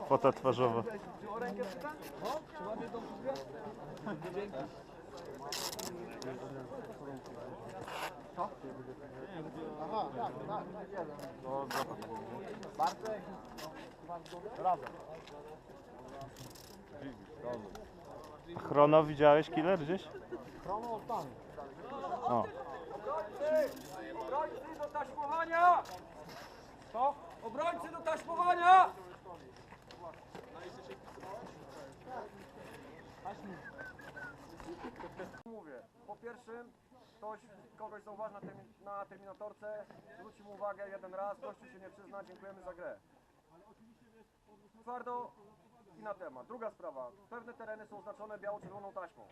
Fota twarzowa. Chrono widziałeś, killer, gdzieś? Chrono tam. O. Obrońcy do taśmowania! Co? Obrońcy do taśmowania! Mówię, po pierwszym ktoś kogoś zauważy na terminatorce, zwróci mu uwagę jeden raz, gościu się nie przyzna, dziękujemy za grę. Twardo i na temat. Druga sprawa, pewne tereny są oznaczone biało-czerwoną taśmą.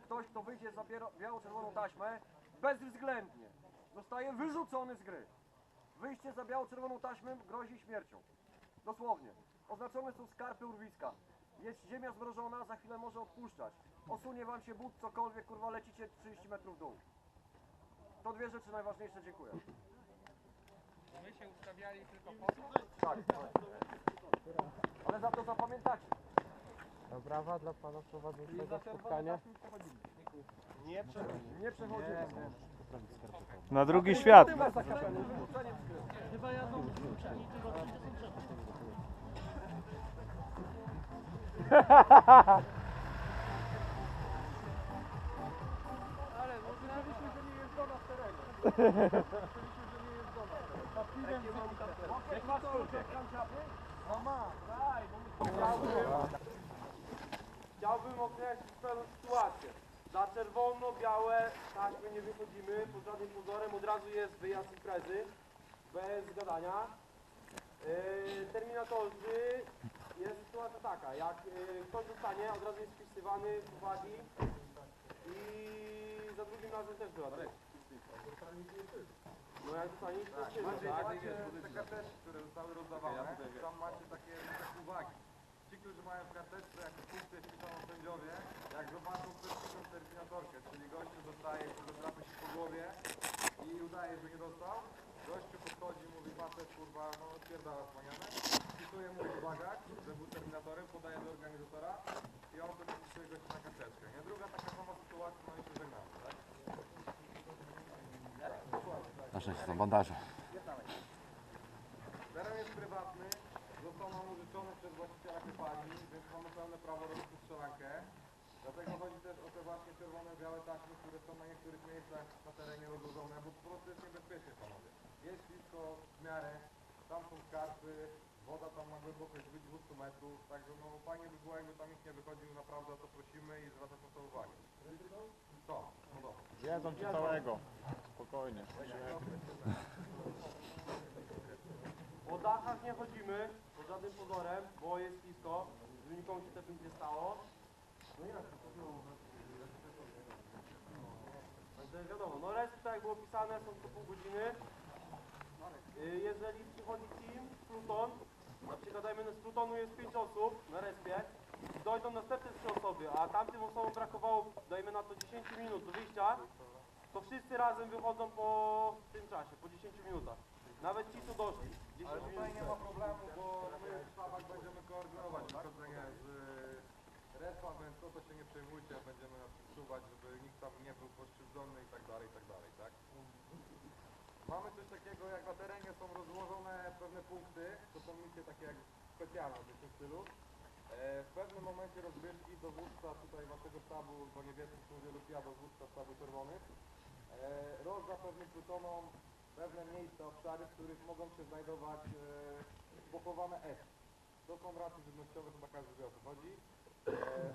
Ktoś, kto wyjdzie za biało-czerwoną taśmę, bezwzględnie zostaje wyrzucony z gry. Wyjście za biało-czerwoną taśmę grozi śmiercią. Dosłownie. Oznaczone są skarpy urwiska. Jest ziemia zmrożona, za chwilę może odpuszczać. Osunie wam się but, cokolwiek, kurwa, lecicie 30 metrów w dół. To dwie rzeczy najważniejsze, dziękuję. My się ustawiali tylko po to? Tak. Ale za to zapamiętacie. Brawa dla pana prowadzącego spotkania. Nie przechodzi. Na drugi świat. Chyba jadą ale myśleliśmy, że nie jest zgoda w terenie. Myśleliśmy, że nie jest zgoda. Jak masz kanciapy? No ma. Daj, bo chciałbym określić pewną sytuację. Za czerwono-białe taśmy nie wychodzimy, pod żadnym pozorem, od razu jest wyjazd imprezy, bez gadania. Terminatorzy, jest sytuacja taka, jak ktoś zostanie, od razu jest wpisywany z uwagi i za drugim razem też była. No jak dostanie, to jest tak? Te karteczki, które zostały rozdawane, tam macie takie uwagi. Ci, którzy mają w karteczce jako punkty wpisaną sędziowie, jak zobaczą przeciwną terminatorkę, czyli gościu dostaje, który drapie się po głowie i udaje, że nie dostał, gościu podchodzi, mówi facet, kurwa, no spierdala wspaniale, wpisuje mu w uwagach, że był terminatorem, podaje do organizatora i on sobie wpisuje gościa na karteczkę, nie? Druga taka sama sytuacja, no i się żegnamy, tak? Na szczęście są bandaże. Teren jest prywatny, został nam użyczony przez właściciela kopalni, więc mamy pełne prawo robić tu strzelankę. Dlatego chodzi też o te właśnie czerwone, białe taśmy, które są na niektórych miejscach na terenie rozłożone, bo po prostu jest niebezpiecznie, panowie. Jest blisko w miarę, tam są skarpy, woda tam ma głębokość 200 metrów, także no fajnie by było, jakby tam nikt nie wychodził, naprawdę o to prosimy i zwracać na to uwagę. Co? No dobra. Jedzą ci całego. Spokojnie. Po dachach nie chodzimy, pod żadnym pozorem, bo jest blisko, żeby nikomu się też nic nie stało. No jak to znowu? Także wiadomo, no reszty tak jak było pisane, są co pół godziny. Jeżeli przychodzi team, Pluton, na przykład dajmy, z Plutonu jest 5 osób na respie, dojdą następne 3 osoby, a tamtym osobom brakowało, dajmy na to 10 minut do wyjścia, to wszyscy razem wychodzą po tym czasie, po 10 minutach. Nawet ci, co doszli. Ale tutaj nie ma problemu, bo my w sztabach będziemy koordynować wychodzenie z respa, więc o to się nie przejmujcie, będziemy nas czuwać, żeby nikt tam nie był pokrzywdzony i tak dalej, tak? Mamy coś takiego, jak na terenie są rozłożone pewne punkty, to są misje takie jak specjalne w tym stylu. W pewnym momencie rozgrywki dowódca tutaj waszego sztabu, bo niebieskich mówię lub ja, dowódca sztabu czerwonych, rozda pewnym plutonom pewne miejsca, obszary, w których mogą się znajdować pochowane S. To są racje żywnościowe, chyba każdy wie, o co chodzi.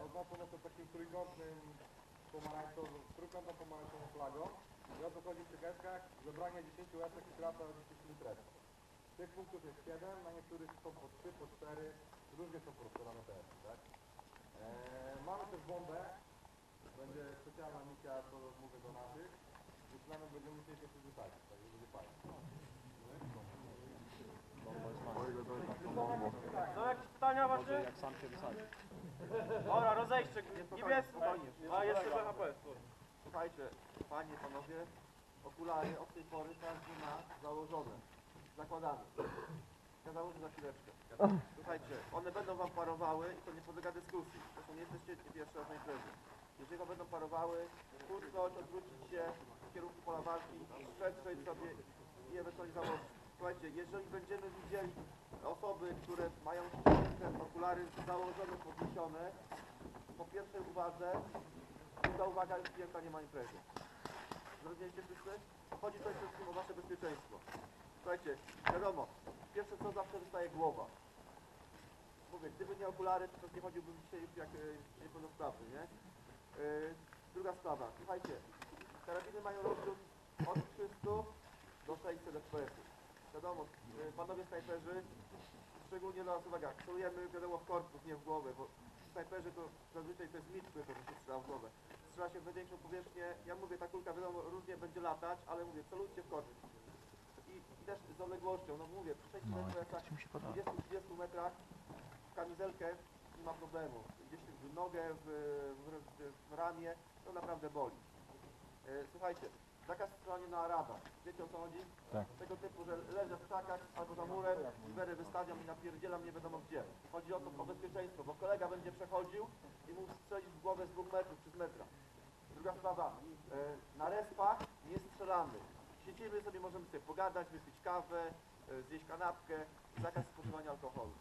Oznaczone to takim trójkątną pomarańczową flagą. I o co chodzi w tych eskach? Zebranie 10 esek i trata 10 litrów. Tych punktów jest 7, na niektórych są po 3, po 4, różnie są porozstawione te eski, tak? Mamy też bombę. Będzie specjalna misja, to mówię do naszych. Myślamy, będziemy musieli się wysadzić, tak będzie fajnie. Są jakieś pytania wasze? Jak sam się wysadzi. Dobra, rozejście. Niebieski. A jeszcze BHP. Słuchajcie, panie, panowie, okulary od tej pory każdy ma założone. Zakładamy. Ja założę za chwileczkę. Słuchajcie, one będą wam parowały i to nie podlega dyskusji. Zresztą nie jesteście pierwszy raz na imprezie. Jeżeli wam będą parowały, puszczać, odwrócić się w kierunku pola walki, przetrzeć sobie i ewentualnie założyć. Słuchajcie, jeżeli będziemy widzieli osoby, które mają ściągnięte okulary założone, podniesione, po pierwszej uwadze, druga uwaga, już klienta nie ma imprezy. Zrozumieliście wszyscy? Chodzi tutaj przede wszystkim o wasze bezpieczeństwo. Słuchajcie, wiadomo, pierwsze co zawsze wystaje głowa. Mówię, gdyby nie okulary, to nie chodziłbym dzisiaj już jak niepełnosprawny, nie? Druga sprawa, słuchajcie, karabiny mają rozrzut od 300 do 600 FPS-ów. Wiadomo, panowie snajperzy, szczególnie dla nas, uwaga, celujemy wiadomo w korpus, nie w głowę, bo snajperzy to zazwyczaj to jest mit, który to się strzela w głowę. Strzela się w największą powierzchnię, ja mówię, ta kulka wiadomo różnie będzie latać, ale mówię, celujcie w korpus. I też z odległością, no mówię, przy 6 FPS-ach, 20-30 metrach w kamizelkę nie ma problemu. Gdzieś w nogę, w ramię, to naprawdę boli. Słuchajcie, zakaz strzelania na Araba. Wiecie o co chodzi? Tak. Tego typu, że leżę w krzakach albo za murem, zbery wystawiam i napierdzielam nie wiadomo gdzie. Chodzi o to, o bezpieczeństwo, bo kolega będzie przechodził i mógł strzelić w głowę z 2 metrów czy z metra. Druga sprawa, na respach nie strzelamy. Siedzimy sobie, możemy sobie pogadać, wypić kawę, zjeść kanapkę, zakaz spożywania alkoholu.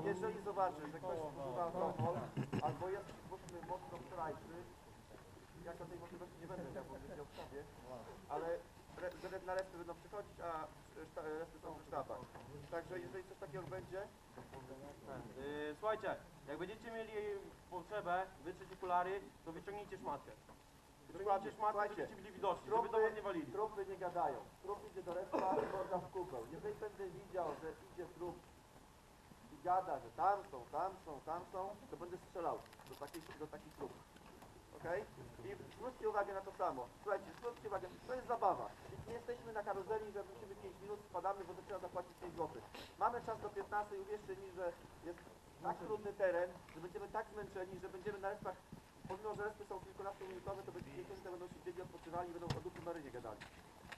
Jeżeli zobaczy, że ktoś spożywa alkohol albo jest mocno wczorajszy, ja o tej możliwości nie będę miał powiedzieć o sobie, ale na resztę będą przychodzić, a reszty są w sztabach. Także jeżeli coś takiego będzie... Słuchajcie, jak będziecie mieli potrzebę wytrzeć okulary, to wyciągnijcie szmatkę. Wyciągnijcie szmatkę, żebyście byli widoczni, żeby do was nie walili. Trupy nie gadają. Trup idzie do respa, morda w kubeł. Jeżeli będę widział, że idzie trup i gada, że tam są, to będę strzelał do takich trupów. Okej? I zwróćcie uwagę na to samo. Słuchajcie, zwróćcie uwagę, to jest zabawa. Nie jesteśmy na karuzeli, że musimy 5 minut, spadamy, bo trzeba zapłacić 5 zł. Mamy czas do 15 i uwierzcie mi, że jest tak trudny teren, że będziemy tak zmęczeni, że będziemy na respach, pomimo że respy są kilkunastominutowe, to niektórzy będą siedzieli, odpoczywali i będą o dupy marynie gadali.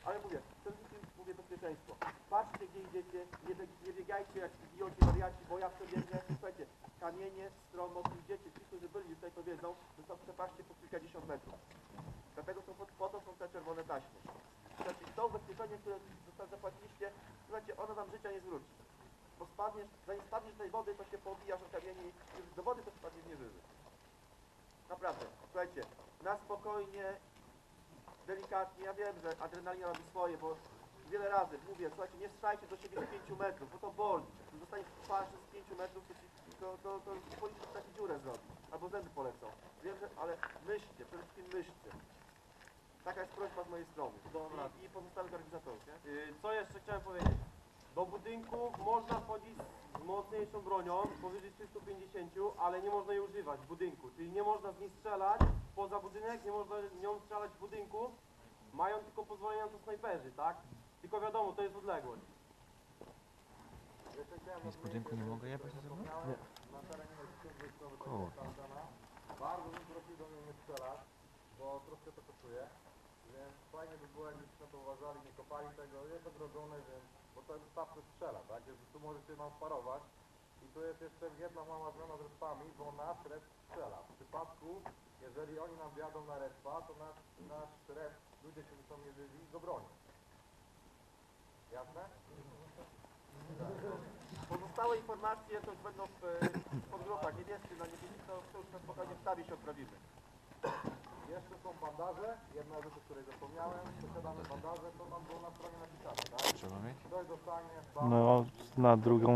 Ale mówię, przede wszystkim mówię bezpieczeństwo. Patrzcie gdzie idziecie, nie biegajcie jak idioci, wariaci, bo ja przebiegnę. Słuchajcie, kamienie, stromo, idziecie, ci, którzy byli tutaj to wiedzą, że są przepaście po kilkadziesiąt metrów. Dlatego po to są te czerwone taśmy. Słuchajcie, to ubezpieczenie, które zapłaciliście, słuchajcie, ono wam życia nie zwróci. Bo spadniesz, zanim spadniesz do tej wody, to się pobijasz o kamienie i do wody to spadniesz nie żywy. Naprawdę, słuchajcie, na spokojnie, delikatnie, ja wiem, że adrenalina robi swoje, bo wiele razy mówię, słuchajcie, nie strzelajcie do siebie z 5 metrów, bo to boli. Gdy dostaniesz twarz z 5 metrów, to policzysz taką dziurę zrobić, albo zęby polecą. Wiem, że, ale myślcie, przede wszystkim myślcie. Taka jest prośba z mojej strony. I pozostałych organizatorów, nie? Co jeszcze chciałem powiedzieć? Do budynków można wchodzić z mocniejszą bronią, powyżej 350, ale nie można jej używać w budynku. Czyli nie można z niej strzelać poza budynek, nie można nią strzelać w budynku. Mają tylko pozwolenie na to snajperzy, tak? Tylko wiadomo, to jest odległość. Z budynku nie mogę jechać ze mną? Na terenie wojskowy bardzo bym prosił do mnie nie strzelać, bo troszkę to kosztuje. Więc fajnie by było, jakbyście na to uważali, nie kopali tego, jest ogrodzone, więc, bo to wystarczy strzela, tak? Więc tu możecie nam sparować. I tu jest jeszcze jedna mała zmiana z respami, bo nasz resp strzela. W przypadku, jeżeli oni nam wjadą na respa, to nasz resp, ludzie, którzy są nieżywi, go bronią. Jasne? Pozostałe informacje to już będą w podgrupach niebieskich, na niebieskich, to już na spokojnie w sztabie się odprawimy. Jeszcze są bandaże, jedna rzecz, o której zapomniałem, posiadamy bandaże, to nam było na stronie napisane, tak? Trzeba mieć? Ktoś dostanie No, na drugą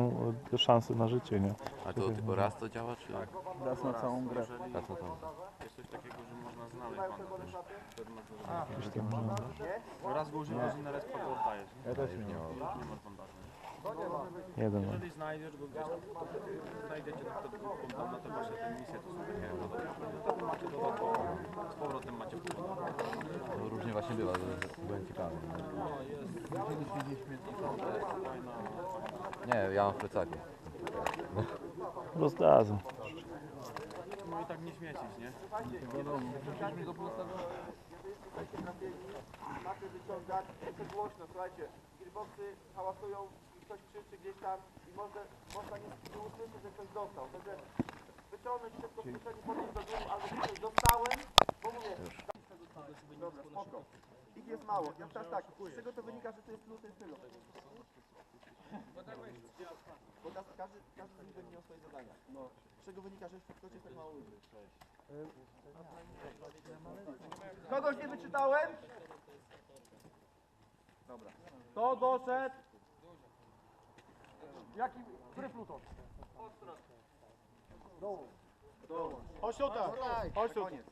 szansę na życie, nie? A to tylko raz to działa, czy? Tak. Raz na całą grę. Raz na całą. Jest coś takiego, że można znaleźć Mają czerwone szlaty? Nie? Raz go używasz i na raz go oddajesz. Ja też nie mam. Nie masz bandaży. Jeden. Jeżeli znajdziesz go gdzieś tam, to znajdziecie na przykład grupą tam na te wasze te misje, to są takie wtedy macie dodatkowo, z powrotem macie wpływ. To różnie właśnie bywa, że byłem ciekawy. Nie, ja mam w plecaku. Rozdadzą. No i tak nie śmiecić, nie? wyście słuchajcie trafieni, macie wyciągać, jest głośno, słuchajcie, gearboxy hałasują i ktoś krzyczy gdzieś tam i można nie usłyszeć, że ktoś dostał. Także wyciągnąć szybko z kieszeni, podnieść do góry, albo krzyczeć dostałem, bo mówię, dobra, spoko. Ich jest mało. Ja teraz tak, z czego to wynika, że to jest plus, to jest tyle. Bo teraz każdy z nich będzie miał swoje zadania. Z czego wynika, że ktoś jest tak mało ludzi. Kogoś nie wyczytałem? Dobra. Kto doszedł? Który pluton? Chodź tutaj. Chodź tu. Koniec.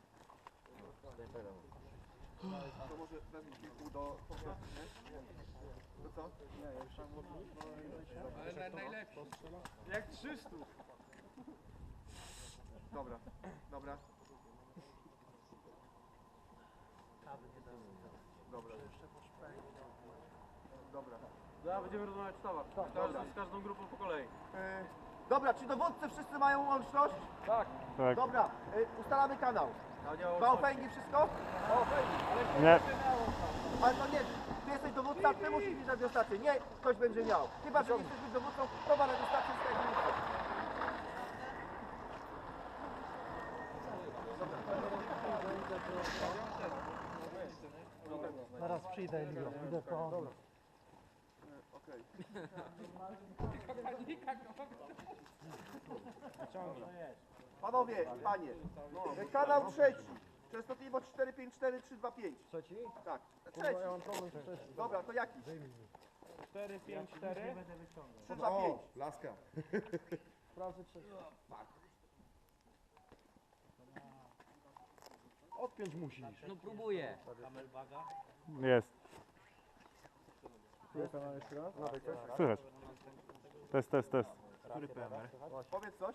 To może wezmę kilku do pośrodku, nie? To co? Nie, ja już tam ale najlepszy. Jak 300. Dobra, dobra. Dobra. Dobra. Ja będziemy rozmawiać w sztabach. Z każdą grupą po kolei. Dobra, czy dowódcy wszyscy mają łączność? Tak. Dobra, ustalamy kanał. Baufengi wszystko? Nie. Ale to nie, ty jesteś dowódca, ty musisz mieć radiostację, nie ktoś będzie miał. Chyba, że nie chcesz być dowódcą, to ma radiostację z tego miejsca. Zaraz przyjdę i idę to. Okej. Panowie, panie, kanał trzeci, częstotliwość 454325. Trzeci? Tak, trzeci. Ja mam problem z trzecim. Dobra, to jaki? 4, 5, 4. 325. Laska. Sprawdzę trzeci. Odpiąć musisz. No próbuję. Jest. Słychać. Test. Powiedz coś.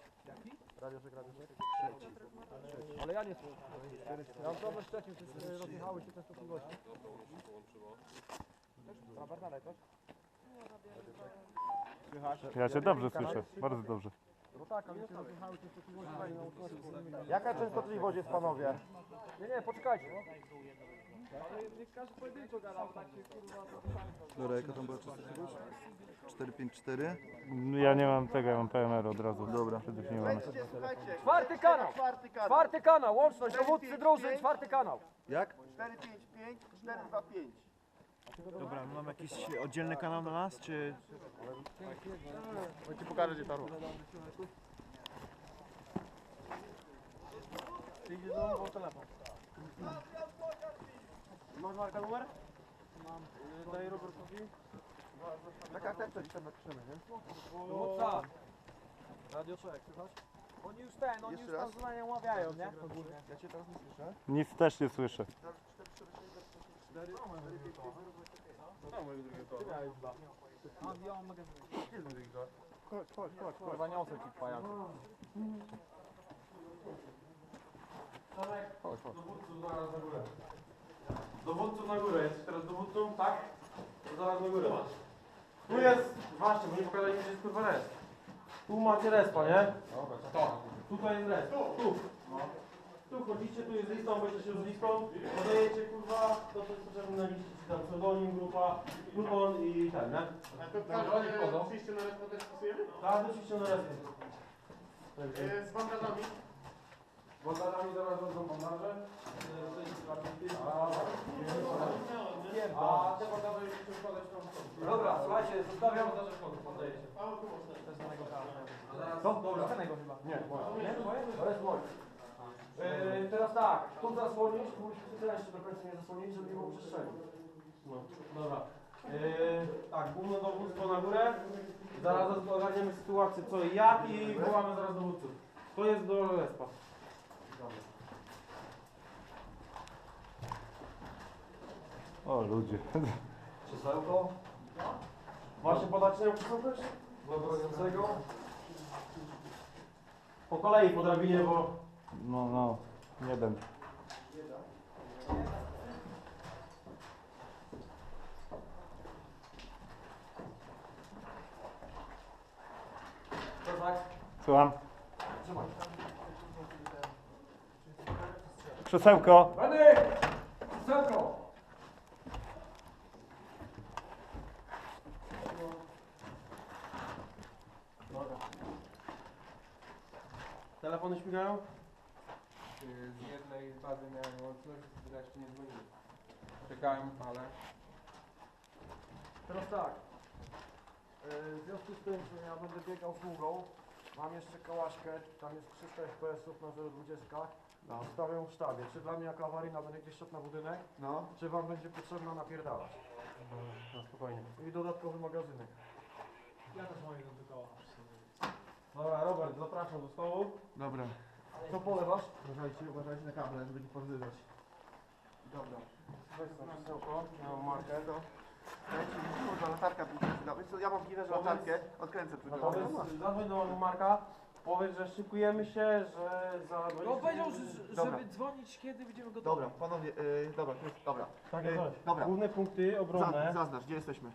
Ale ja nie słyszę. Ja mam problem z trzecim, rozjechały się częstotliwości. Ja cię dobrze słyszę, bardzo dobrze. No tak, ale się rozjechały częstotliwości. Jaka częstotliwość jest, panowie? Nie, poczekajcie. Dobra, jaka tam była częstotliwość? 454? Ja nie mam tego, ja mam PMR od razu. Dobra. Przedefiniowany. Słuchajcie, Czwarty kanał. Czwarty kanał, łączność, dowódcy drużyn, czwarty kanał. Jak? 455, 425. Dobra, mam jakiś oddzielny kanał na nas, czy... Ja ci pokażę, gdzie ta ruch. Idzie do domu, telefon. Masz Marka numer? Daję Robertowi. Na karteczce gdzieś tam napiszemy, nie? Dowódca. Radio Czech, słychać? Oni już Jeszcze raz. za nie ławiają, nie? Ja cię teraz nie słyszę. Nic też nie słyszę. Chodź. Kurwa niosę ci pajacu. Dowódców na górę, jesteś teraz dowódcą, tak? To zaraz na górę masz. Tu jest, właśnie, bo nie pokazali mi, że jest kurwa res. Tu macie respa, nie? Dobra, tutaj jest res. Tu. Tu chodzicie, tu jest lista, obejście się z listą, podajecie kurwa, to co jest potrzebne na liście, czy tam pseudonim, grupa, pluton i ten, nie? A to każdy przyjście na respo też wpisujemy? Tak, oczywiście na respie. Z bandażami? Bandażami zaraz będą bandaże. A te bandaże już się składać tam. Dobra, słuchajcie, zostawiam. Co? Dobra. Nie, to jest moje. Teraz tak, tu zasłonić, musimy tyle jeszcze do końca nie zasłonić, żeby nie było przestrzeni. No, dobra. Tak, główne dowództwo na górę. Zaraz ogarniemy sytuację co i jak i wołamy zaraz dowódców. To jest do respa. O ludzie. Krzesełko. Macie podać nam krzesełko jeszcze? Dla broniącego. Po kolei po drabinie, bo... No, jeden. To tak. Słucham. Trzymaj. Krzesełko. Ready! Telefony śmigają? Z jednej bazy miałem łączność, z reszty nie dzwonili. Czekałem, ale... Teraz tak. W związku z tym, że ja będę biegał z długą, mam jeszcze kołaśkę, tam jest 300 FPS-ów na 0,20. Stawiam w sztabie. Czy dla mnie jako awaryjna będę gdzieś szedł na budynek, No. czy wam będzie potrzebna napierdalać? No spokojnie. I dodatkowy magazynek. Dobra, Robert, zapraszam do stołu. Dobra. Co polewasz? Uważajcie na kable, żeby nie porzywać. Dobra. Weź tam krzesełko, ja mam markę. Dajcie mi, kurwa, latarka mi się przyda. Wiesz co, ja mam giwerze latarkę, odkręcę tylko. Powiedz, zadzwoń do Marka, powiedz, że szykujemy się, że za 20 No powiedział, minut- Dobra. żeby dzwonić, kiedy będziemy gotowi. Dobra, panowie, dobra, to jest, dobra. Tak jest. Dobra. Główne punkty obronne. Zaznacz, gdzie jesteśmy?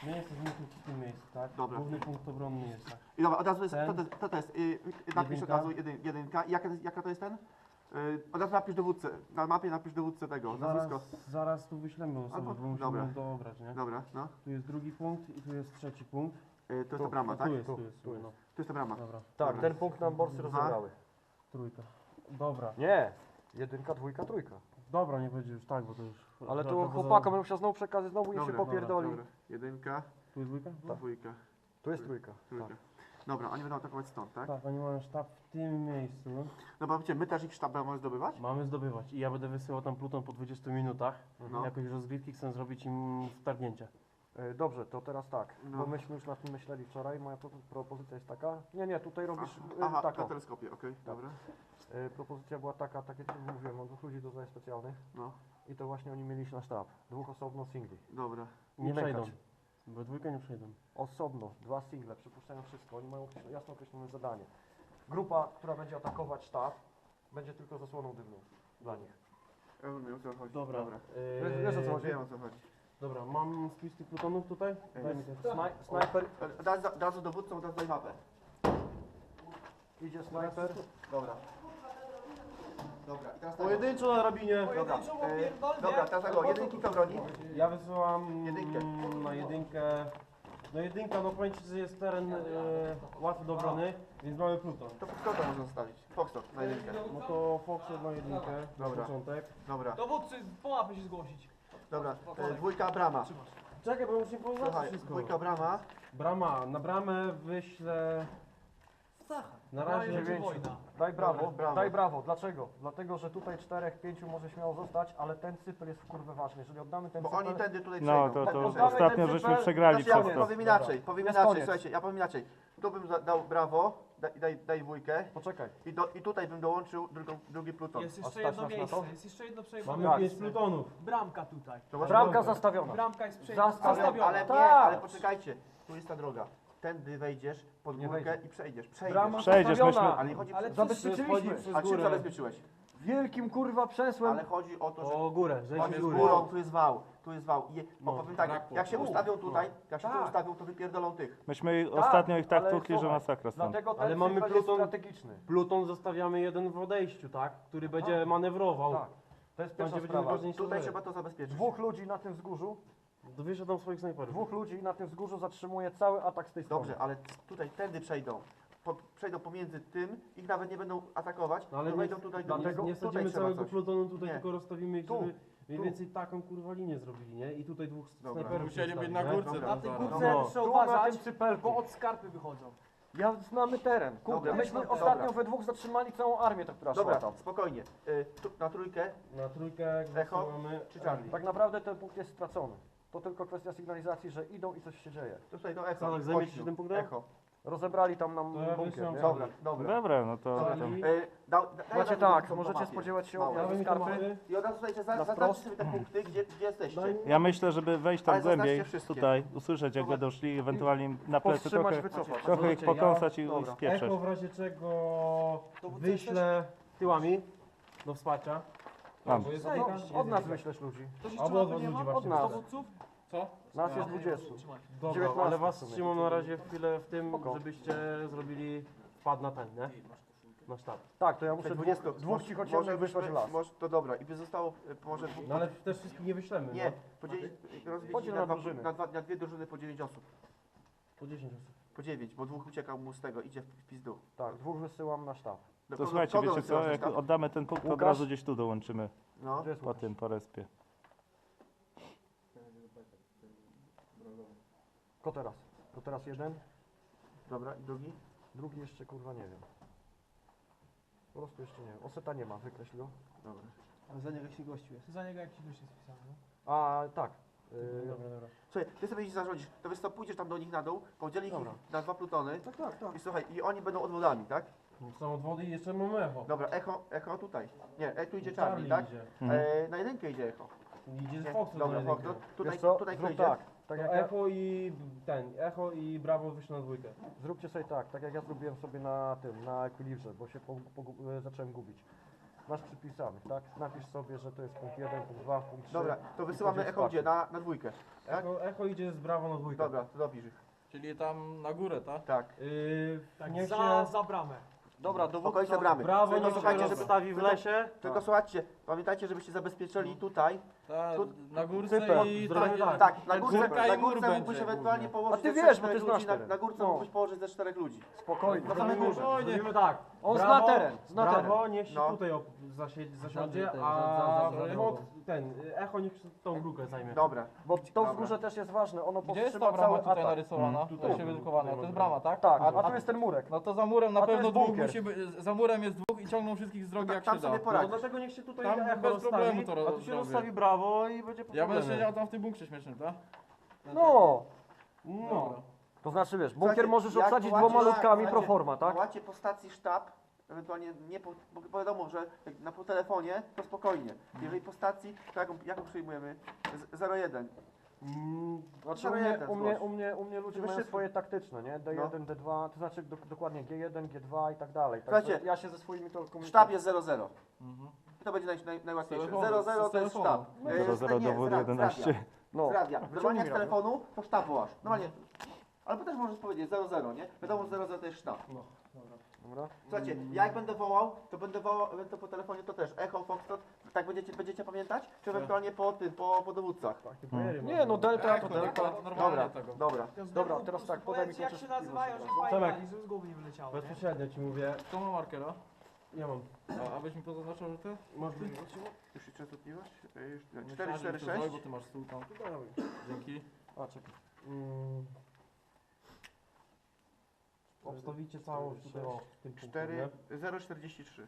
My jesteśmy w tym miejscu, tak? Dobra. Główny punkt obronny jest, tak. I dobra, od razu jest, Ten. to jest, napisz od Jedynka. razu jedynka. I jaka to jest ten? Od razu napisz dowódcę, na mapie napisz dowódcę tego, nazwisko. Zaraz tu wyślemy osobę, Albo- bo musimy dobra. ją dobrać, nie? Dobra, no. Tu jest drugi punkt i tu jest trzeci punkt. To jest ta brama, tak? Tu jest, To no. jest ta brama. Dobra, Tak, Dobra. ten punkt nam borsy rozebrały. trójka. Dobra, Nie, jedynka, dwójka, trójka. dobra, nie będzie już tak, bo to już... Ale to tu za- chłopakom będę musiał znowu przekazać, znowu im się Dobra, popierdoli. Dobra. Jedynka, Tu jest dwójka? dwójka, Tu jest trójka. trójka. Dobra, oni będą atakować stąd, tak? Tak, oni mają sztab w tym miejscu. No bo wiecie, my też ich sztab mamy zdobywać? Mamy zdobywać i ja będę wysyłał tam pluton po 20 minutach. No. Jakoś rozgrywki chcę zrobić im wtargnięcie. Dobrze, to teraz tak, No. bo myśmy już nad tym myśleli wczoraj, moja propozycja jest taka, nie, tutaj robisz Aha, taką. na teleskopie, okej, dobra. Propozycja była taka, tak jak mówiłem, mam 2 ludzi do zadań specjalnych No, i to właśnie oni mieli iść na sztab, 2 osobno singli. dobra. Nie lękać. przejdą. Bo dwójkę nie przejdą. Osobno, 2 single, przypuszczają wszystko, oni mają jasno określone zadanie. Grupa, która będzie atakować sztab, będzie tylko zasłoną dymną dla nich. Ja rozumiem, o co chodzi. Dobra. Wiesz, o co chodzi? Wiem, o co chodzi. Dobra, mam spis tych plutonów tutaj? Daj mi to. Snajper, Od razu dowódcą, od razu daj mapę. idzie snajper. Dobra. Dobra, i teraz tak. Pojedynczo na rabinie. Dobra, dobra, teraz tak, jedynki kto broni? Ja wysyłam Jedynkę. na jedynkę. No jedynka, no powiem ci, że jest teren łatwy do obrony, więc mamy pluton. To Foxtrota można zostawić. Foxtrot na jedynkę. No to Foxtrot na jedynkę, na Dobra. początek. Dobra, Dowódcy, po mapę się zgłosić. dobra. Dwójka brama. Czekaj, bo muszę poznać Słuchaj, wszystko. dwójka brama. Brama, na bramę wyślę... Na razie... Dziewięciu. wojna. Daj brawo, Dobra, brawo. daj brawo. Dlaczego? Dlatego, że tutaj 4, 5 może śmiało zostać, ale ten cypel jest kurwa ważny. Jeżeli oddamy ten Bo cypel... oni tędy tutaj No, przejdą. to Oddamy ostatnio ten żeśmy cypel, przegrali Znaczy, przez ja to. powiem inaczej, Jest koniec. słuchajcie, ja powiem inaczej. Tu bym dał brawo, daj dwójkę Poczekaj. i tutaj bym dołączył drugi pluton. Jest jeszcze stać jedno nas na miejsce, to? jest jeszcze jedno Mamy przejmowane. 5 plutonów. Bramka tutaj. To właśnie Bramka dobra. zastawiona. Bramka jest Zastawiona. Ale nie, Tak. ale poczekajcie, tu jest ta droga. Tędy wejdziesz pod Nie górkę wejdzie. i przejdziesz. Brama Przejdziesz, zastawiona. Ale nie chodzi Ale Zabezpieczyliśmy. A czym zabezpieczyłeś? Wielkim kurwa przesłem. Ale chodzi o to, że O górę, zejdźmy chodzi z z góry. górą, tu jest wał, No, powiem tak, jak się ustawią tutaj, jak się tu Tak. ustawią, to wypierdolą tych. Myśmy ostatnio ich tak ale tukli, że słuchaj, masakra stąd. Dlatego ten Ale mamy cypel jest pluton- strategiczny. Pluton zostawiamy jeden w odejściu, tak? Który będzie manewrował. Tak. To jest Tam, pierwsza gdzie będzie sprawa. najważniejsze Tutaj zadanie. trzeba to zabezpieczyć. 2 ludzi na tym wzgórzu, Dowiesz tam swoich snajperów. 2 ludzi na tym wzgórzu zatrzymuje cały atak z tej strony. Dobrze, ale tutaj tędy przejdą. Przejdą pomiędzy tym, ich nawet nie będą atakować, No ale to nie, wejdą tutaj do dlatego nie tutaj wsadzimy trzeba całego coś. plutonu tutaj, Nie. tylko rozstawimy ich, Tu, żeby mniej tu. więcej taką kurwa linię zrobili, nie? I tutaj dwóch Dobra. snajperów Musieli być ustawi, na nie? górce Dobra. Na tam tej zaraz. górce No. muszę Tu na uważać, tym cypelku. bo od skarpy wychodzą. Ja znamy teren. Kurde, Dobra. myśmy Dobra. ostatnio we 2 zatrzymali całą armię, tak która szła Dobra, tam. spokojnie. Na trójkę, Na trójkę jak Echo wysyłamy... czy Charlie? Tak naprawdę ten punkt jest stracony. To tylko kwestia sygnalizacji, że idą i coś się dzieje. To tutaj do echo. Zaraz zajmiecie się Gościu. tym punktem? Echo. Rozebrali tam nam To ja bunkier, wysyłam nie? Dobra, dobra. Dobra, no to... Dobra. Charlie. Daj Macie nam tak, tą możecie mapie. spodziewać się Mało. objazdu Dawaj mi to skarpy. mapy. I od razu słuchajcie, Na zaznaczcie wprost. sobie te punkty, gdzie jesteście. Daj- Ja myślę, żeby wejść tam Ale zaznaczcie głębiej, wszystkie. tutaj, usłyszeć jak będą szli, ewentualnie na plecy Powstrzymać, trochę, wycofać. trochę ich Zobaczcie, pokąsać i Dobra. spieprzeć. Echo w razie czego Dowódca wyślę tyłami do wsparcia. Mam. Bo jest No, jedynka, od nas jedynka. wyślesz ludzi. Ktoś Albo jeszcze od mapy nie ludzi ma? właśnie. Od nas. Dowódców? Nas jest 20. Dobra, 19 ale was w sumie. trzymam na razie chwilę w tym, Spoko. żebyście zrobili wpad na ten, nie? Na sztab. Tak, to ja muszę 20. 2 cichociemnych wysłać w las. Może, to dobra, i by zostało może dwóch. No ale też wszystkich nie wyślemy, Nie, no. podzielić, rozbić Podziel na, na dwa, drużyny. na dwie drużyny po 9 osób. Po 10 osób. Po 9, bo dwóch uciekał mu z tego, idzie w pizdu. Tak, 2 wysyłam na sztab. Do To kogo- słuchajcie, kogo wiecie co, wysyłasz jak tam? oddamy ten punkt, to od Łukasz? razu gdzieś tu dołączymy. No. Gdzie jest Po tym, po respie. Kto teraz? To teraz jeden, Dobra, i drugi? drugi jeszcze kurwa nie wiem. Po prostu jeszcze nie wiem. Oseta nie ma, wykreśl go. Dobra. A za niego jakiś gościu jest. Za niego jakiś gość jest wpisany. No? A tak. Dobra, dobra. Słuchaj, ty sobie iść zarządzić, to wiesz co, pójdziesz tam do nich na dół, podzielisz Dobra. ich na 2 plutony Tak, tak, tak. i słuchaj, i oni będą odwodami, tak? Są odwody i jeszcze mamy echo. Dobra, echo tutaj. Nie, tu idzie Charlie, tak? idzie. Na jedynkę idzie echo. Idzie z Nie? Foxem Dobra, na Fox, jedynkę. tutaj, Wiesz co? tutaj kto Zrób idzie? tak. Tak To jak ja, Echo i Brawo wyszły na dwójkę. zróbcie sobie tak jak ja zrobiłem sobie na tym, na Equilibrze, bo się zacząłem gubić. Masz przypisanych, tak? Napisz sobie, że to jest punkt 1, punkt 2, punkt 3. Dobra, to wysyłamy podziel echo gdzie? spaki. Na dwójkę. Tak? Echo idzie z Brawo na dwójkę. Dobra, to dopisz ich. Czyli tam na górę, tak? Tak. Tak, Niech za bramę. Dobra, Okolice bramy. Brawo Tylko niech się słuchajcie, żeby... rozstawi w lesie. Tylko słuchajcie, pamiętajcie, żebyście zabezpieczyli tutaj. Tak, Tu- na górce Cypel. i Zrobimy tak. Tak, na górce, dwójka i na mur górce mógłbyś będzie ewentualnie głównie. położyć A ty ze wiesz, bo czterech ty znasz ludzi, teren. na górce No. mógłbyś położyć ze 4 ludzi. Spokojnie. Na samej górze. Zrobimy tak. On Brawo, zna teren, zna teren. Brawo niech się No. tutaj zasiądzie, Za- a za- za- Fox, Echo niech tą grupę zajmie. Dobra. Bo to Dobra. wzgórze też jest ważne, ono Gdzie jest ta powstrzyma brama cały tutaj atak. narysowana? Tutaj. Tutaj wydukowana. To jest brama, tak? Tak, A a tu jest ten murek. No to za murem na A to pewno jest dwóch bunkier. musi być, za murem jest dwóch i ciągną wszystkich z drogi jak Tam się sobie da. No poradzisz. dlatego niech się tutaj Tam Echo bez rozstawi, problemu to a tu się zrobię. rozstawi Brawo i będzie po Ja będę problemie. siedział tam w tym bunkrze śmiesznym, tak? No. No. To znaczy wiesz, Słuchajcie, bunkier możesz jak obsadzić wołacie- dwoma ludkami słuchajcie, pro forma, tak? Wołacie po stacji sztab, ewentualnie nie po, bo wiadomo, że jak po telefonie to spokojnie. Jeżeli po stacji, to jaką przyjmujemy? 01. Znaczy u mnie ludzie mają Szybko. swoje taktyczne, nie? D1, D2, to znaczy dokładnie G1, G2 i tak dalej. Słuchajcie, Także ja się ze swoimi to komunikuję. Sztab jest 00. I to będzie najłatwiejsze. Z telefonu, 00 z to jest telefonu. sztab. 00 dowód 11. No, Z radia. Normalnie jak z radio. telefonu, to sztab wołasz. Normalnie. Albo też możesz powiedzieć 00, nie? Wiadomo, że 00 to jest sztab. Dobra. Słuchajcie, ja jak będę wołał, to będę wołał to po telefonie to też Echo, Foxtrot. Tak będziecie pamiętać? Czy ewentualnie po tym, po dowódcach? Nie, no delta Echo, to delta. normalnie Dobra, tego. dobra. Dobra, teraz tak, podaj mi Jak klucze się nazywają, szybkiego, żeby proszę. pamiętali, żeby z głowy nie wyleciało. nie? Bezpośrednio ci mówię. Kto ma markera? Ja mam. Abyś mi pozaznaczał, że ty? Możliwe. Już się częstotliwość? Myślałem, 4, że 4, to Zoe, 6. bo ty masz stół tam. Dzięki. A, czekaj. Obstawicie całość tutaj o, w tym punkcie, 4, nie? 0,43.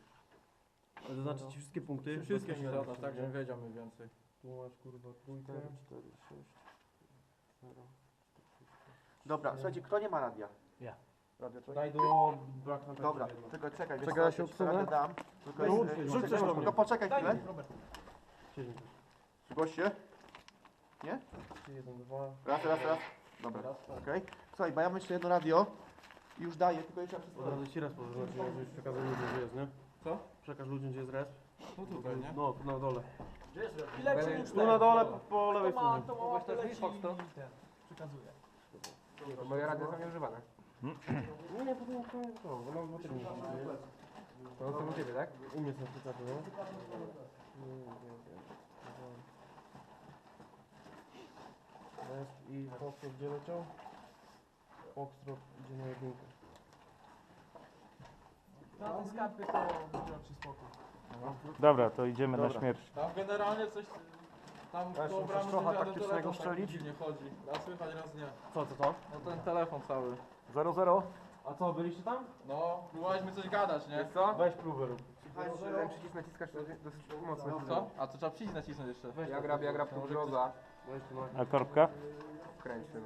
Zaznaczę ci wszystkie punkty. Wszystkie mi zadasz, tak, żebym wiedział mniej więcej. Tu masz kurwa trójkę. 4, 4, 6. Dobra, słuchajcie, kto nie ma radia? Radio, czekaj. Daj do brak na Dobra, tylko czekaj, wiesz Czekaj, co, ja się ci radę odsunę. dam. Tylko, No, jest, rzuć coś do mnie. tylko poczekaj chwilę. Siedzi. Goście? Nie? 3, 1, 2. Raz. Dobra, okej. Słuchaj, bo ja mam jeszcze jedno radio i już daję, tylko jeszcze Od wszystko. razu ci raz poznaczy, żebyś przekazał ludziom, gdzie jest, nie? Co? Przekaż ludziom, gdzie jest resp. No tutaj, nie? No, tu na dole. I leci już Tu na dole, po lewej To ma, stronie. to ma łapę, leci i ten, przekazuje. Moje radio są nieużywane. Nie, to bo mam dwa terminy. To są u ciebie, tak? U mnie są przekazy, no. Resp i Foxtrot gdzie leciał? Foxtrot idzie na jedynkę. Na te skarpy to będzie ci spokój. Dobra, to idziemy na śmierć. Tam generalnie coś... Tam Weź, koło muszę bramy trochę wywiadu taktycznego telefon tak strzelić. dziwnie chodzi. Raz słychać, raz nie. Co? No ten telefon cały. 0-0. A co, byliście tam? No, próbowaliśmy coś gadać, nie? Co? Weź próbę rób. Ten przycisk naciskasz dosyć mocno. Co? A to trzeba przycisk nacisnąć jeszcze. Ja gram w tą brzoza. Weź tu A korbka? Kręć się.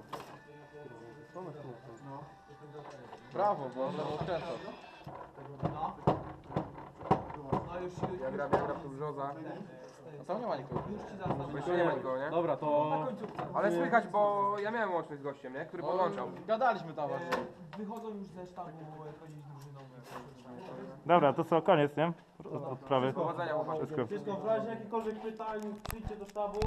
Brawo, bo on lewo skręca. No już Ja gram w tą brzoza. A tam nie ma nikogo. już ci zaznam. Jeszcze nie ma nikogo, nie? Dobra, to... Na końcówce. Ale słychać, bo ja miałem łączność z gościem, nie? Który podłączał. Gadaliśmy tam właśnie. Wychodzą już ze sztabu chodzić drużyną. Dobra, to co, koniec, nie? Odprawy. Powodzenia, chłopaki. Wszystko. Wszystko, w razie jakichkolwiek pytań, przyjdźcie do sztabu.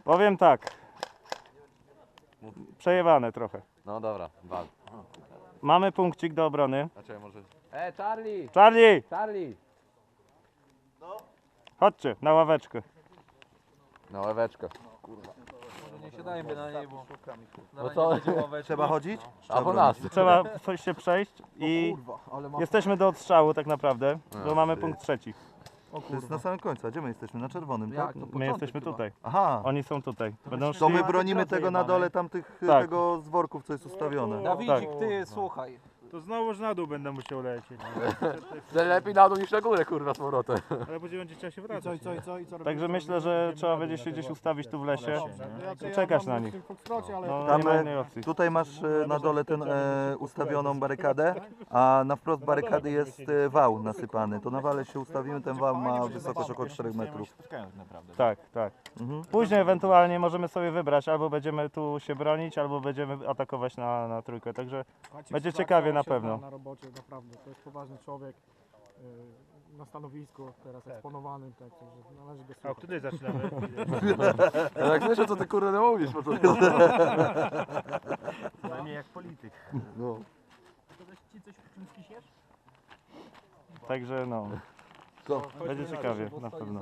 Powiem tak. Przejebane trochę. No dobra, wal. Mamy punkcik do obrony. Znaczy może... Charlie! Charlie! Charlie! Chodźcie, na ławeczkę. Na ławeczkę. Nie siadajmy na niej, bo No to trzeba chodzić? Trzeba bronić. Trzeba coś się przejść i jesteśmy do odstrzału tak naprawdę, bo mamy punkt trzeci. To jest na samym końcu, a gdzie my jesteśmy? Na czerwonym, tak? My jesteśmy tutaj. Aha, Oni są tutaj. Będą to my szli. bronimy tego na dole tamtych, Tak. tego z worków, co jest ustawione. Dawidzik, ty słuchaj. To znowuż na dół będę musiał lecieć. Lepiej na dół niż na górę, kurwa, z powrotem. Ale później będzie trzeba się Co, wracać. i co, i co, i co Także myślę, że trzeba będzie się gdzieś ustawić tu w lesie. Czekać na nich. No, Tam, nie ma innej opcji. Tutaj masz na dole ten ustawioną barykadę, a na wprost barykady jest wał nasypany. To na wale się ustawimy, ten wał ma wysokość około 4 metrów. Tak, tak. Później ewentualnie możemy sobie wybrać, albo będziemy tu się bronić, albo będziemy atakować na trójkę. Także będzie ciekawie na pewno. Na robocie, naprawdę, to jest poważny człowiek na stanowisku teraz eksponowanym, tak, że należy go A słuchać. tutaj zaczynamy. Jak słyszę, co ty kurde mówisz, bo to... Przynajmniej jak polityk. No. Ci coś czymś kiśniesz? Także no, Co? będzie ciekawie na pewno.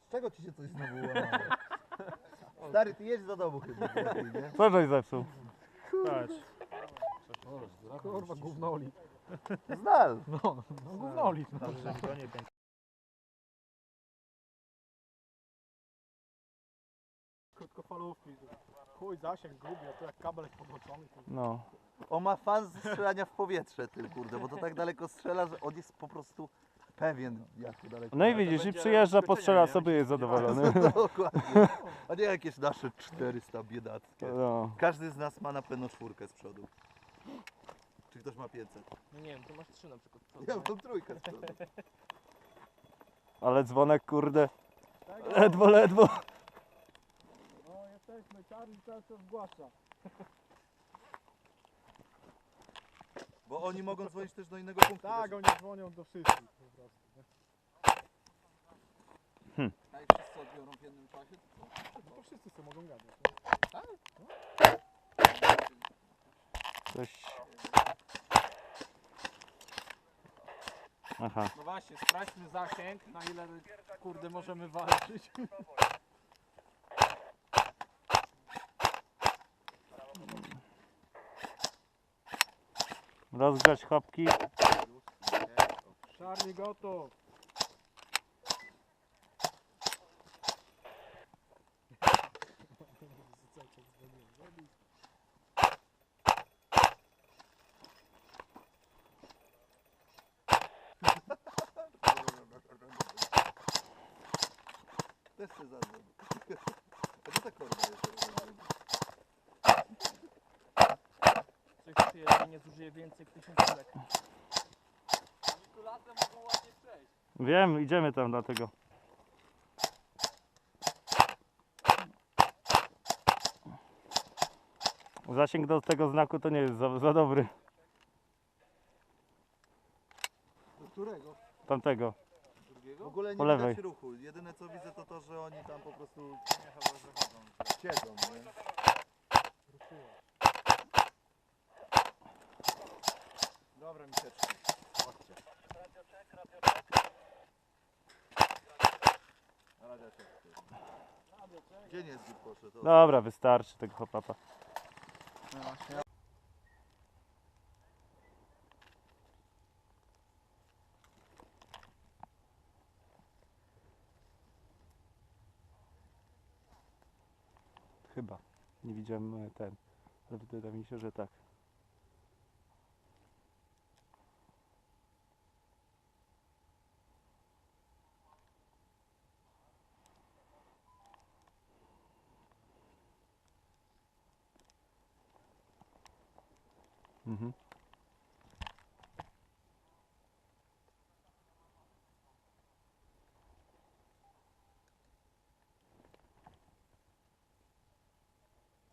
Z czego ci się coś znowu łamało? Stary, ty jedź do domu chyba, nie? Co żeś zepsuł? Patrz. Kurwa, gównoli. Znal! No, gównoli. Krótkofalówki. Chuj, zasięg gruby, a to jak kabel podłączony. No. On ma fan ze strzelania w powietrze, ty kurde, bo to tak daleko strzela, że on jest po prostu pewien, jak to daleko. No i widzisz, i przyjeżdża, postrzela sobie, jest zadowolony. Dokładnie. A nie jakieś nasze 400 biedackie. No. Każdy z nas ma na pewno 4 z przodu. Czy ktoś ma 500? No nie wiem, to masz 3 na przykład. Ja mam 3 z przodu. Ale dzwonek, kurde, ledwo. No, jesteśmy, Charlie cały czas zgłasza. Bo oni mogą dzwonić też do innego punktu. Tak, oni dzwonią do wszystkich po prostu. A jak wszyscy odbiorą w jednym czasie, to No to wszyscy sobie mogą gadać. Coś... Aha. No właśnie, sprawdźmy zasięg, na ile kurde możemy walczyć. Rozgrzać chopki. Charlie gotów. Też się zadzwoń. A to ta korba jest. Coś czuję, że nie zużyje więcej jak 1000 lek. Wiem, idziemy tam dlatego. Zasięg do tego znaku to nie jest za dobry. Do którego? Tamtego. W ogóle Po nie lewej. widać ruchu. Jedyne co widzę to to, że oni tam po prostu siedzą, nie? Dobra, miseczki. Chodźcie. Radioczek. Gdzie nie jest poszedł? Dobra, wystarczy tego chłopapa. Chyba. Nie widziałem ten. Ale wydaje mi się, że tak. Mhm.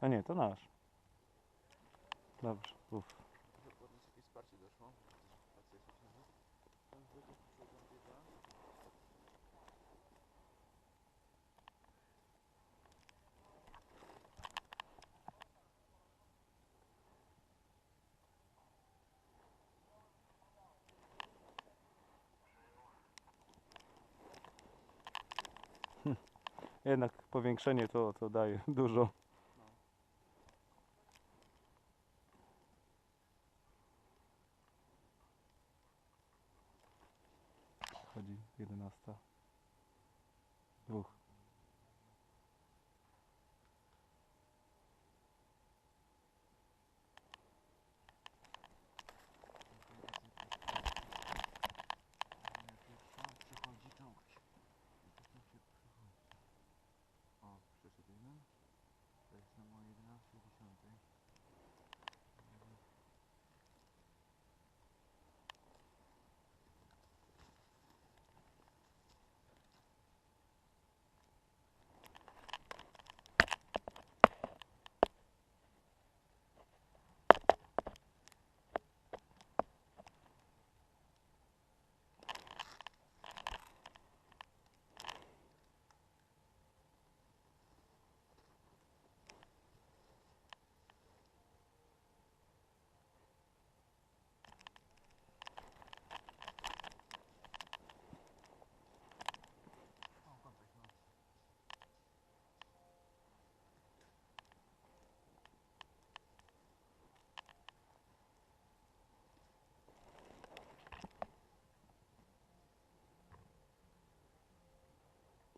A nie, to nasz. Dobrze, uff. Jednak powiększenie to daje dużo. Chodzi 11. Dwóch.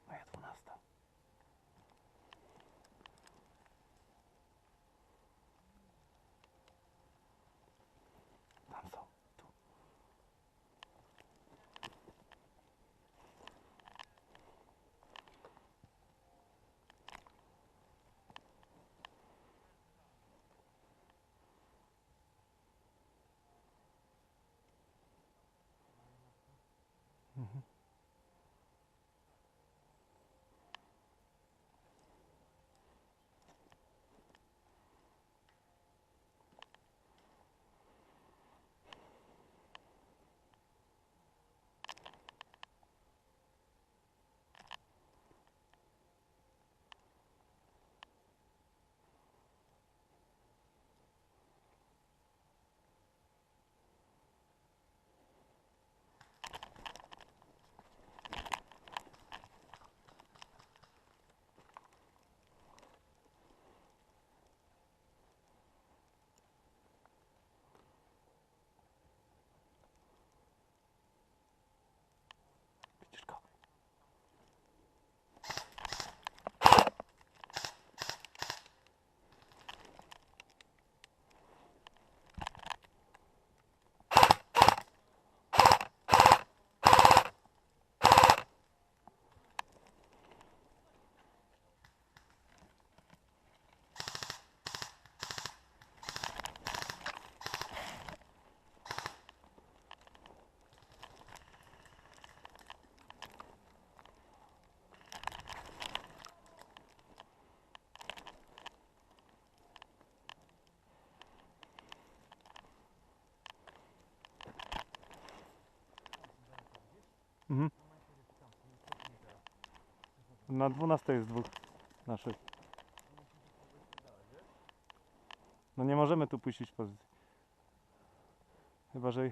Moja 12. Tam są. Tu. Mhm. Widzisz go? Mhm. Na 12 jest dwóch naszych. No nie możemy tu puścić pozycji. Chyba, że...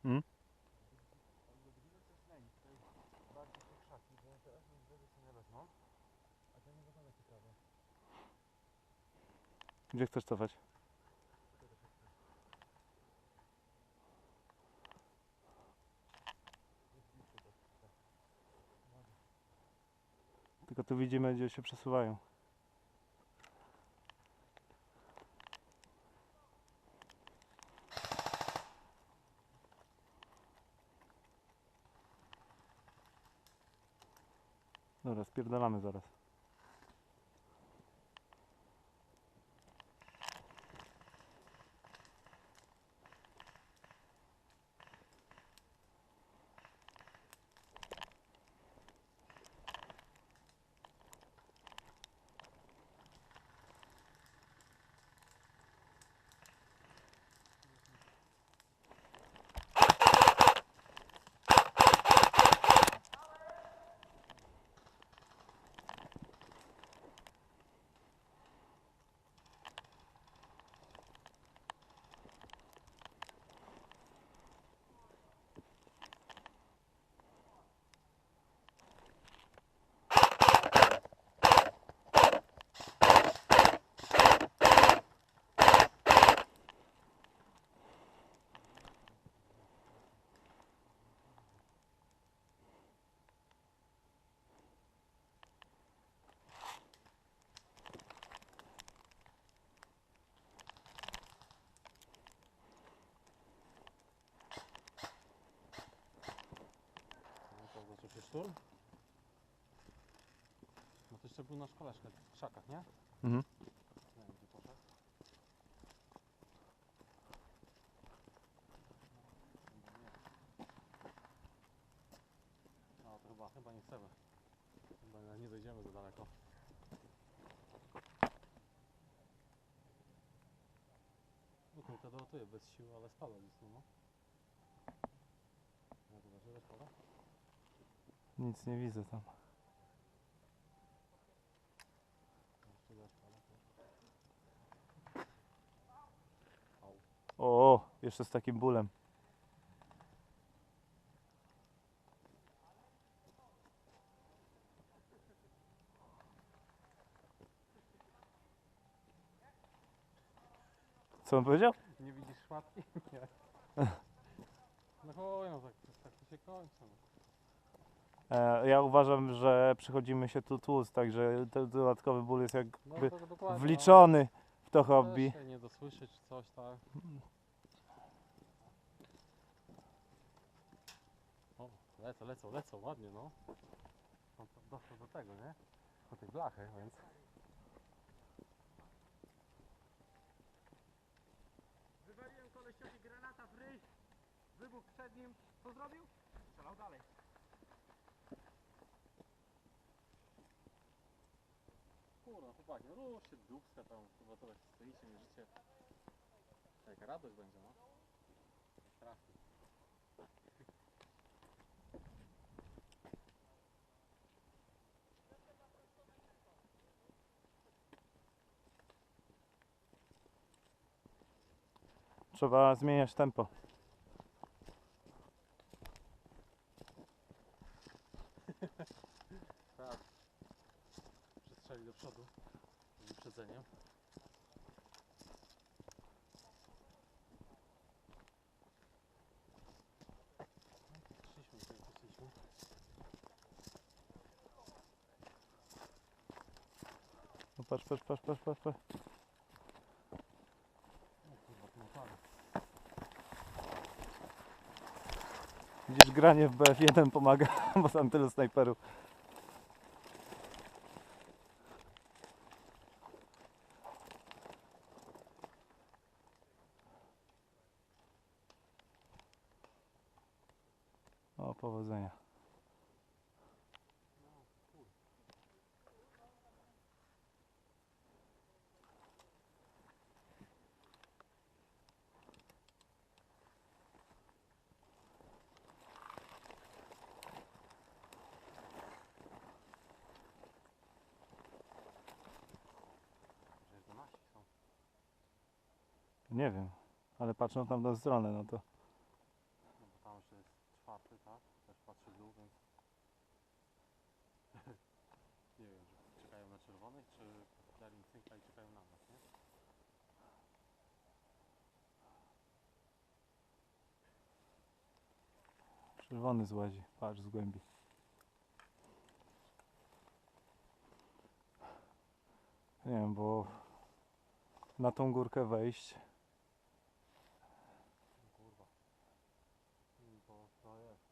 Mhm. Gdzie chcesz cofać? Tylko tu widzimy, gdzie się przesuwają. Dobra, spierdalamy zaraz. Zaczął się szturm. No to jeszcze był nasz koleżka w krzakach, nie? Mhm. Nie wiem, gdzie poszedł. No to chyba nie chcemy. Chyba nie dojdziemy za daleko. No kulka dolatuje bez siły, ale spada gdzieś, no. Jak uważasz, że spada? Nic nie widzę tam. Jeszcze deszcz pada. O, jeszcze z takim bólem. Co on powiedział? Nie widzisz szmatki? Nie. No chuj, no tak to się kończy. No. Ja uważam, że przychodzimy się tu tłuc, także ten dodatkowy ból jest jakby No to dokładnie, wliczony w to no. hobby. Weź się nie dosłyszeć czy coś, tak. O, lecą, ładnie no. No to doszło do tego, nie? Do tej blachy, więc... Wywaliłem kolesiowi granata w ryj, wybuch przed nim. Co zrobił? Strzelał dalej. Kurwa, chłopaki, no ruszcie dupska tam, chyba to stoicie, mierzycie. Jaka radość będzie, no. Strasznie. Trzeba zmieniać tempo. Tak. Przestrzeli do przodu. Z wyprzedzeniem. Poszliśmy. No patrz. O kurwa, to ma parę. Widzisz, granie w BF1 pomaga, bo tam tyle snajperów. O, powodzenia. Że to nasi są. Nie wiem, ale patrzą tam na stronę, no to... No bo tam jeszcze jest czwarty, tak? Też patrzy w dół, więc... nie wiem, że czekają na czerwonych, czy dali im cynka i czekają na nas, nie? Czerwony złazi, patrz z głębi. Nie wiem, bo na tą górkę wejść Kurwa. Bo to jest.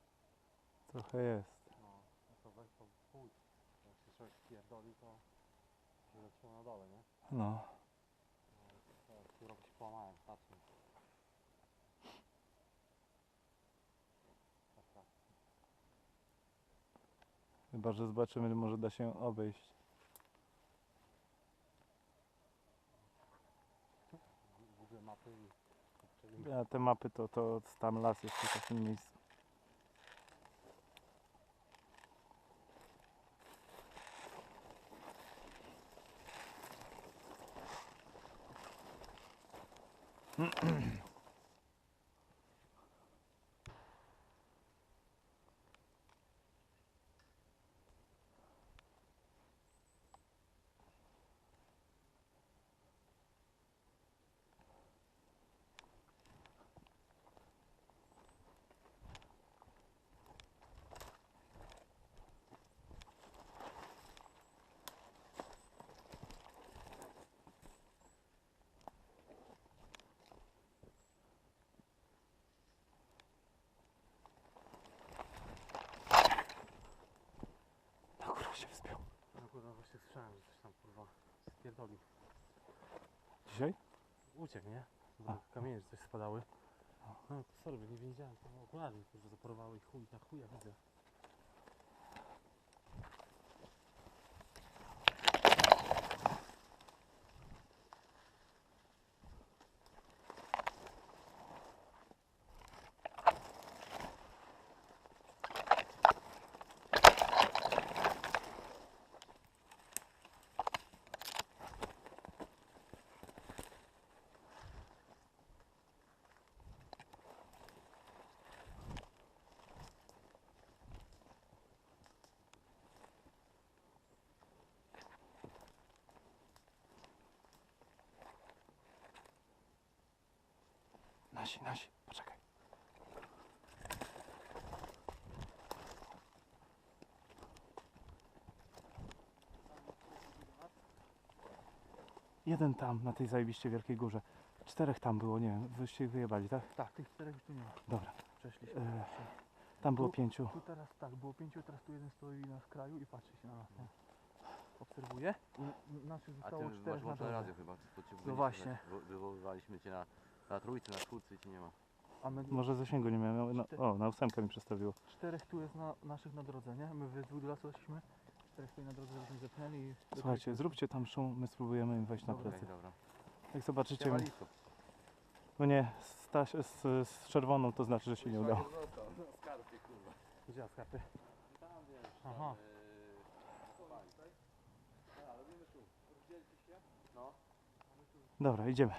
trochę jest. No, to weź to pójdź. człowiek pierdoli, to się zaczyna na dole, nie? No. Tu robić połamałem, patrzę. Chyba, że zobaczymy, może da się obejść. Google mapy i... Ja te mapy to tam las jest w takim miejscu. Na górę się wspiął. No kurwa, właśnie słyszałem, że coś tam kurwa spierdolił. Dzisiaj? Uciekł, nie? Bo kamienie coś spadały. No sorry, nie wiedziałem, to okulary kurwa zaporowały i chuj, na chuja widzę. Nasi, poczekaj. Jeden tam, na tej zajebiście wielkiej górze. 4 tam było, nie wiem, wyście ich wyjebali, tak? Tak, tych 4 już tu nie ma. Dobra. Przeszliśmy. Tam było 5. Tu teraz tak, było 5, teraz tu jeden stoi na skraju i patrzy się na nas. Nie? Obserwuje. I naszych A zostało ty 4 masz na włączone dole. radio chyba, bo cię No właśnie. wywoływaliśmy cię na trójce, na czwórce i cię nie ma. A my Może zasięgu nie miałem. Na 8 mi przestawiło. 4 tu jest naszych na drodze, nie? My we dwóch do lasu szliśmy. 4 stoi na drodze, żebyśmy zepchnęli i... Słuchajcie, zróbcie tam szum, my spróbujemy im wejść na Dobra. plecy. Dobra. Jak zobaczycie, Siemalisko. no nie, z czerwoną to znaczy, że się nie udało. Skarpy, kurwa. Gdzie skarpy? Tam wiesz, Aha. Dobra, idziemy.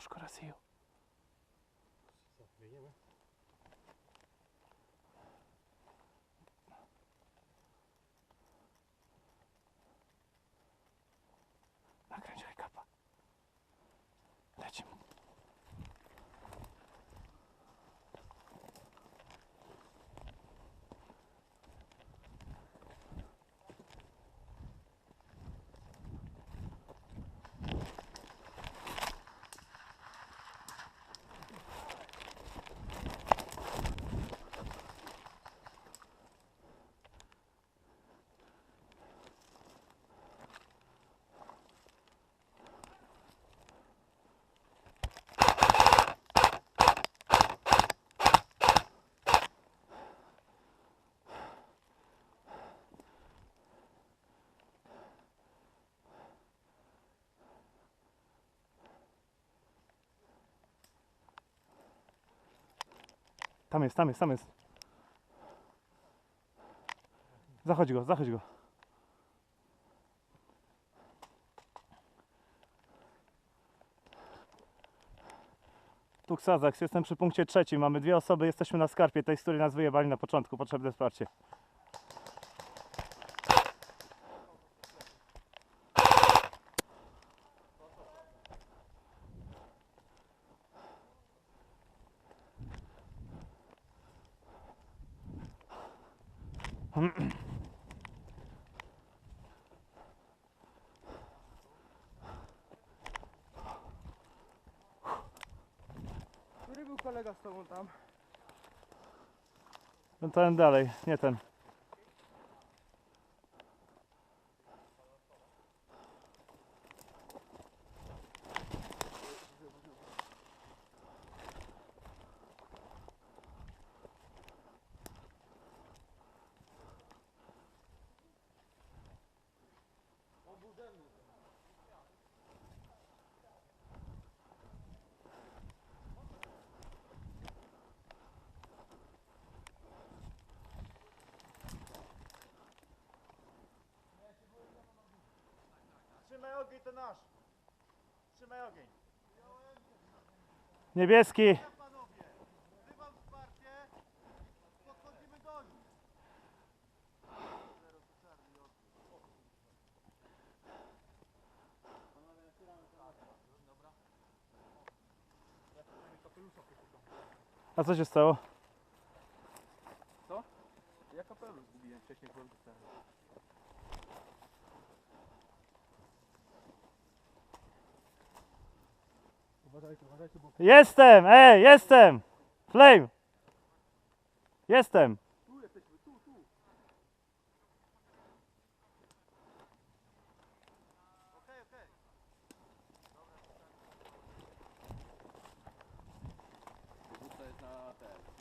szkoda see you. Nakręć hajkapa. Lecimy. Tam jest, tam jest, tam jest. Zachodź go, zachodź go. Tu Xazax, jestem przy punkcie 3. Mamy 2 osoby, jesteśmy na skarpie, tej, z której nas wyjebali na początku. Potrzebne wsparcie. Który był kolega z tobą tam? Ten dalej, nie ten. Trzymaj ogień, to nasz. Trzymaj ogień. Niebieski. Panowie, wzywam wsparcie. Podchodzimy do nich. A co się stało? Ja kapelusz zgubiłem wcześniej, bo dostałem. Jestem! Jestem! Flame! Jestem! To jest na ten.